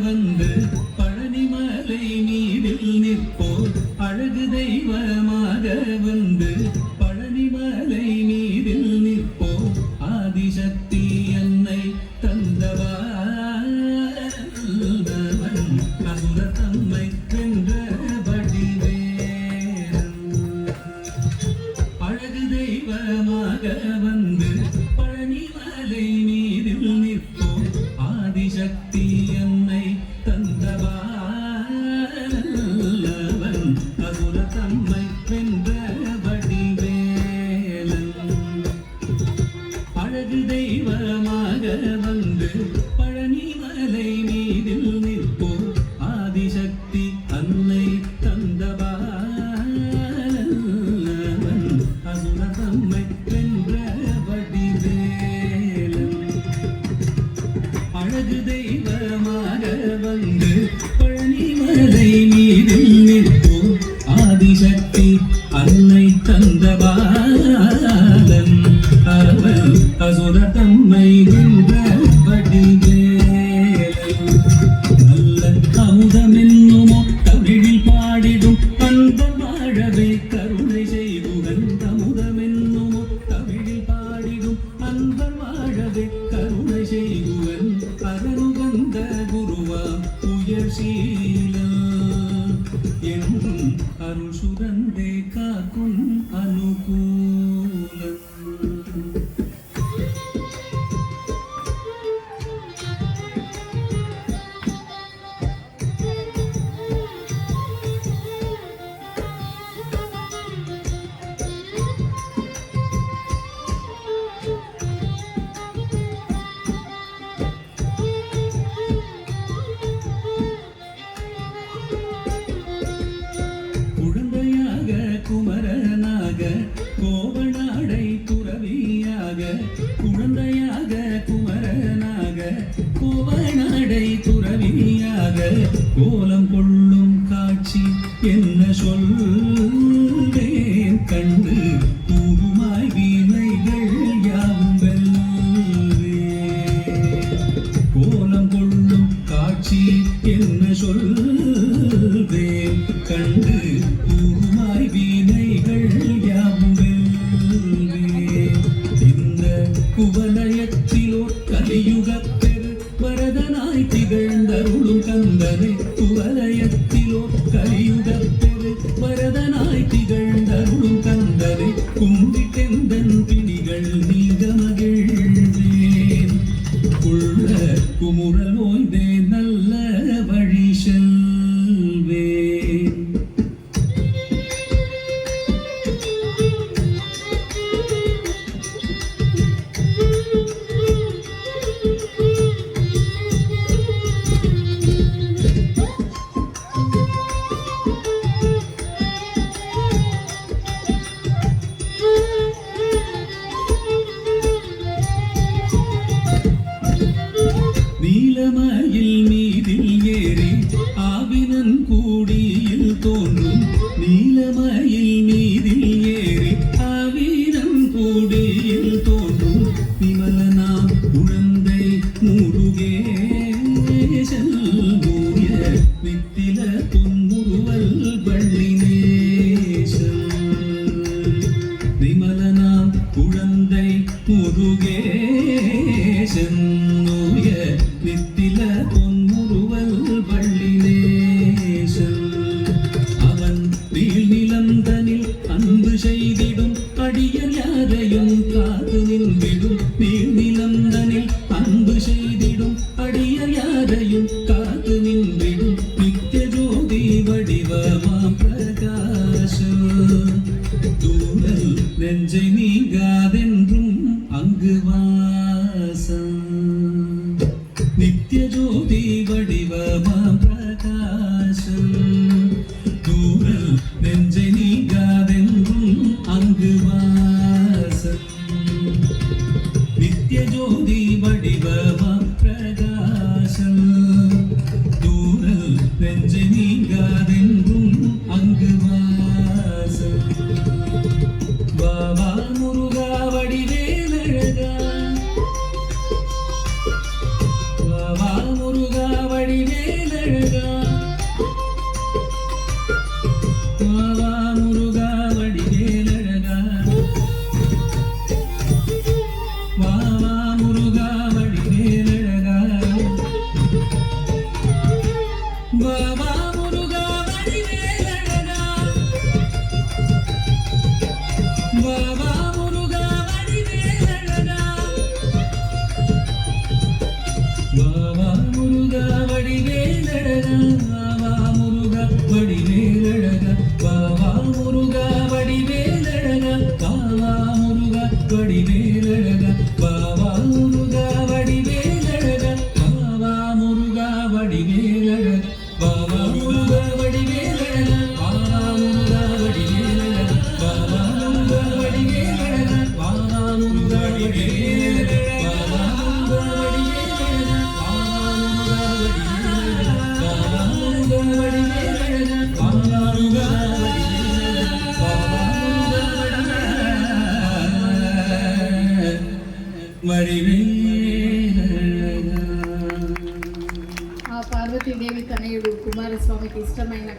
வந்து பழனிமலை மீதில் நிற்போர் அழகு தெய்வமாக வந்து பழனிமலை மீதில் நிற்போர் ஆதிசக்தி என்னை தந்தவன் அசுர தம்மை வென்ற வடிவேலன் அழகு தெய்வமாக வந்து பழனிமலை மீதில் நிற்போர் ஆதிசக்தி என்னை தந்தவன் அசுர தம்மை வென்ற வடிவேலன் அழகு தெய்வமாக வந்து பழனிமலை மீதில் நிற்போர் ஆதிசக்தி அன்னை தந்தவன் அசுர தம்மை வென்ற வடிவேலன் அழகு தெய்வமாக வந்து பழனிமலை மீதில் நிற்போர் ஆதிசக்தி அன்னை தந்தபாலன் அவன் அசுர தம்மை வென்ற வடிவேலன் நல்ல அமுதமென்னுமோ தமிழில் பாடிடும் அந்த வாழவே கருணை செய்குவன் அமுதமென்னுமோ தமிழில் பாடிடும் அந்த வாழவே கருணை செய்குவன் அருகந்த குருவா உயர் சீலம் என்றும் அருள் சுரந்தே காக்கும் அனுகூலம் குழந்தையாக குமரனாக கோவனாடை துறவியாக குழந்தையாக குமரனாக கோவனாடை துறவியாக கோலம் கொள்ளும் காட்சி என்ன சொல்வேன் கண்டு பூமாய் வீணைகள் யாவும் வெல்வேன் கோலம் கொள்ளும் காட்சி என்ன சொல்வேன் கண்டு பூமாய் வீணைகள் யாவும் வெல்வேன் இந்த குவலயத்திலோ கலியுகப் பெரு வரதனாய் திகழ்ந்தருளும் கந்தனை குவலயத்திலோ கலியுகப் பெரு வரதனாய் திகழ்ந்தருளும் கந்தனை கும்பிட்டெந்தன் பிணிகள் நீங்க மகிழ்ந்தேன் உள்ள குமுறல் ஓய்ந்தே நல்ல வழி செல்வேன் நீலமயில் மீதில் ஏறி ஆவினன் கூடியில் தோன்றும் நீலமயில் மீதில் ஏறி ஆவினன் கூடியில் தோன்றும் விமலனாம் குழந்தை முருகேசன் தூய நித்தில பொன்முருவல் வள்ளினேசன் விமலனாம் குழந்தை முருகேசன் நித்தில பொன்முருவல் வள்ளினேசன் அவன் நீள் நிலந்தனில் அன்பு செய்திடும் அடியர் யாரையும் காத்து நின்றிடும் நீள் நிலந்தனில் அன்பு செய்திடும் அடியர் யாரையும் காத்து நின்றிடும் நித்திய ஜோதி வடிவமாம் பிரகாசம் தூரல் நெஞ்சை நீங்காதென்றும் அங்கு வாசம் நித்திய ஜோதி வடிவமாம் பிரகாசம் தூரல் நெஞ்சை நீங்காதென்றும் அங்கு வாசம் நித்திய ஜோதி வடிவமாம் பிரகாசம் தூரல் நெஞ்சை நீங்காதென்றும் அங்கு வாசம் வாவா முருகா வடிவேலழகா வாவா முருகா வடிவேலழகா வாவா முருகா வடிவேலழகா வாவா முருகா வடிவேலழகா வாவா முருகா வடிவேலழகா வாவா முருகா வடிவேலழகா வாவா முருகா வடிவேலழகா வாவா முருகா வடிவேலழகா வாவா முருகா வடிவேலழகா வாவா முருகா வடிவேலழகா வாவா முருகா வடிவேலழகா வாவா முருகா வடிவேலழகா வாவா முருகா வடிவேலழகா வாவா முருகா வடிவேலழகா வாவா முருகா ఆ పార్వతీదేవి తనయుడు కుమారస్వామికి ఇష్టమైన